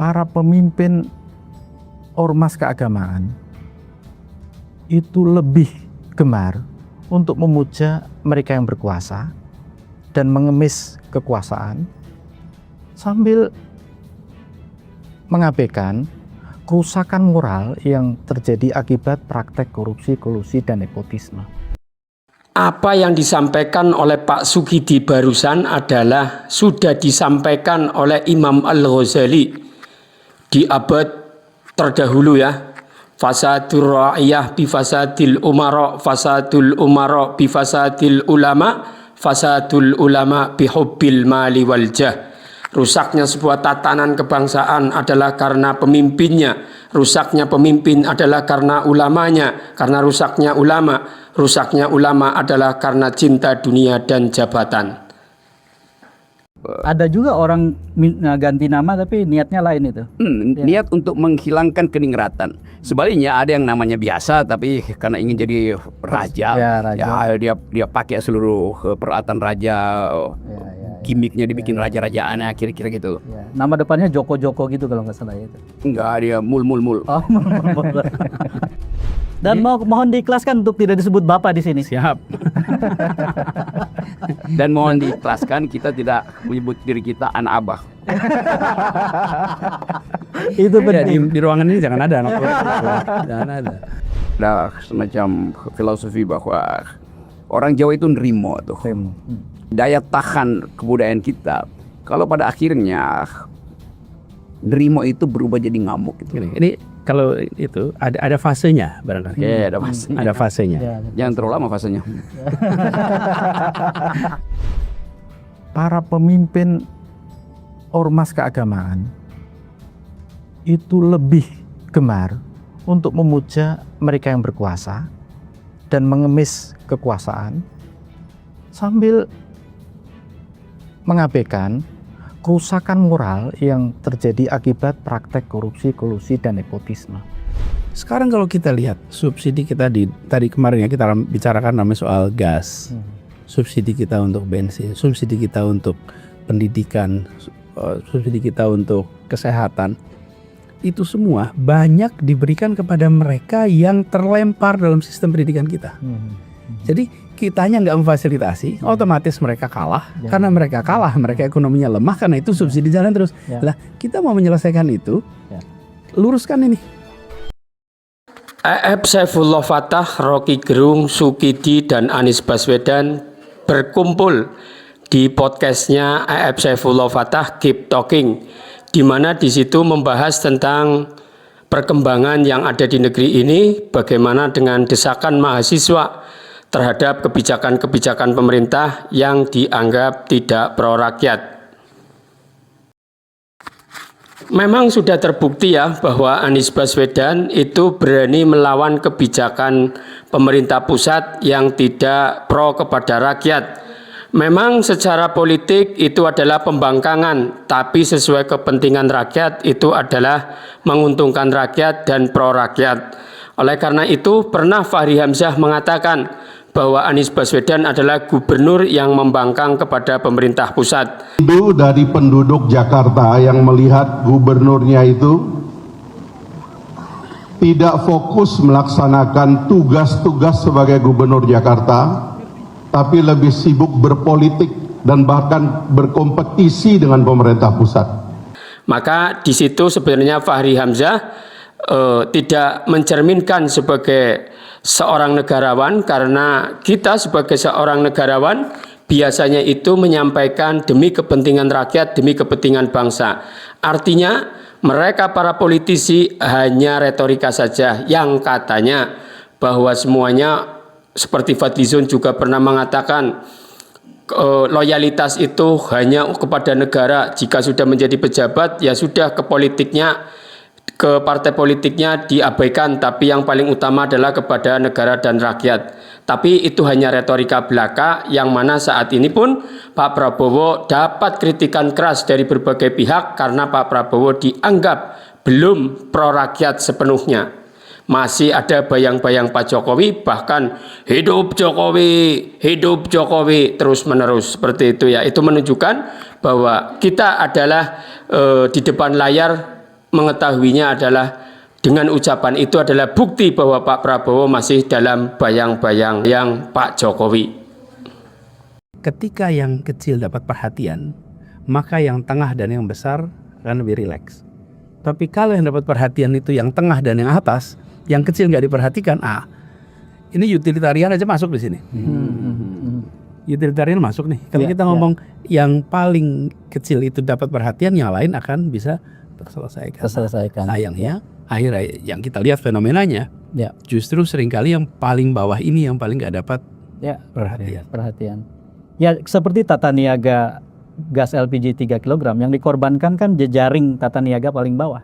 para pemimpin ormas keagamaan itu lebih gemar untuk memuja mereka yang berkuasa dan mengemis kekuasaan sambil mengabaikan kerusakan moral yang terjadi akibat praktek korupsi, kolusi, dan nepotisme. Apa yang disampaikan oleh Pak Sugidi barusan adalah sudah disampaikan oleh Imam Al-Ghazali di abad terdahulu ya. Fasadul ra'iyah bifasadil umara, fasadul umara bifasadil ulama, fasadul ulama bihubbil mali wal jah. Rusaknya sebuah tatanan kebangsaan adalah karena pemimpinnya. Rusaknya pemimpin adalah karena ulamanya. Karena rusaknya ulama adalah karena cinta dunia dan jabatan. Ada juga orang ganti nama tapi niatnya lain itu. Niat untuk menghilangkan keningratan. Sebaliknya ada yang namanya biasa tapi karena ingin jadi raja, dia pakai seluruh peralatan raja, gimmicknya dibikin raja-rajaan, kira-kira gitu. Ya. Nama depannya Joko-Joko gitu kalau nggak salah itu. Enggak, dia mul. Oh, dan mohon diikhlaskan untuk tidak disebut Bapak di sini. Siap. Dan mohon diikhlaskan kita tidak menyebut diri kita anak abah. Itu benar. Di ruangan ini jangan ada anak abah. Jangan ada. Ada semacam filosofi bahwa orang Jawa itu nerimo tuh. Daya tahan kebudayaan kita. Kalau pada akhirnya nerimo itu berubah jadi ngamuk gitu. Ini kalau itu ada fasenya barangkali. Ya, ada fasenya. Ada fasenya. Jangan terlalu lama fasenya. Para pemimpin ormas keagamaan itu lebih gemar untuk memuja mereka yang berkuasa dan mengemis kekuasaan sambil mengabaikan kerusakan moral yang terjadi akibat praktek korupsi, kolusi, dan nepotisme. Sekarang kalau kita lihat subsidi kita tadi kemarin ya kita bicarakan namanya soal gas, subsidi kita untuk bensin, subsidi kita untuk pendidikan, subsidi kita untuk kesehatan, itu semua banyak diberikan kepada mereka yang terlempar dalam sistem pendidikan kita. Jadi kitanya nggak memfasilitasi, otomatis mereka kalah. Karena mereka kalah, mereka ekonominya lemah, karena itu subsidi jalan terus. Lah kita mau menyelesaikan itu, luruskan ini. Saifullah Fatah, Rocky Gerung, Sukidi, dan Anies Baswedan berkumpul di podcastnya Saifullah Fatah Keep Talking, di mana di situ membahas tentang perkembangan yang ada di negeri ini, bagaimana dengan desakan mahasiswa terhadap kebijakan-kebijakan pemerintah yang dianggap tidak pro rakyat. Memang sudah terbukti ya bahwa Anies Baswedan itu berani melawan kebijakan pemerintah pusat yang tidak pro kepada rakyat. Memang secara politik itu adalah pembangkangan, tapi sesuai kepentingan rakyat itu adalah menguntungkan rakyat dan pro rakyat. Oleh karena itu pernah Fahri Hamzah mengatakan bahwa Anies Baswedan adalah gubernur yang membangkang kepada pemerintah pusat. Itu dari penduduk Jakarta yang melihat gubernurnya itu tidak fokus melaksanakan tugas-tugas sebagai gubernur Jakarta, tapi lebih sibuk berpolitik dan bahkan berkompetisi dengan pemerintah pusat. Maka di situ sebenarnya Fahri Hamzah tidak mencerminkan sebagai seorang negarawan, karena kita sebagai seorang negarawan biasanya itu menyampaikan demi kepentingan rakyat, demi kepentingan bangsa. Artinya mereka para politisi hanya retorika saja yang katanya bahwa semuanya, seperti Fadlizon juga pernah mengatakan, loyalitas itu hanya kepada negara. Jika sudah menjadi pejabat ya sudah, ke politiknya, ke partai politiknya diabaikan, tapi yang paling utama adalah kepada negara dan rakyat. Tapi itu hanya retorika belaka, yang mana saat ini pun Pak Prabowo dapat kritikan keras dari berbagai pihak karena Pak Prabowo dianggap belum pro rakyat sepenuhnya. Masih ada bayang-bayang Pak Jokowi, bahkan hidup Jokowi terus menerus seperti itu ya. Itu menunjukkan bahwa kita adalah di depan layar mengetahuinya adalah dengan ucapan itu adalah bukti bahwa Pak Prabowo masih dalam bayang-bayang yang Pak Jokowi. Ketika yang kecil dapat perhatian, maka yang tengah dan yang besar akan lebih rileks. Tapi kalau yang dapat perhatian itu yang tengah dan yang atas, yang kecil nggak diperhatikan, ini utilitarian aja masuk di sini. Utilitarian masuk nih. Kalau kita ngomong yang paling kecil itu dapat perhatian, yang lain akan bisa terselesaikan. Sayangnya, akhirnya yang kita lihat fenomenanya, justru seringkali yang paling bawah ini yang paling nggak dapat perhatian. Ya seperti tata niaga gas LPG 3 kg yang dikorbankan kan jejaring tata niaga paling bawah.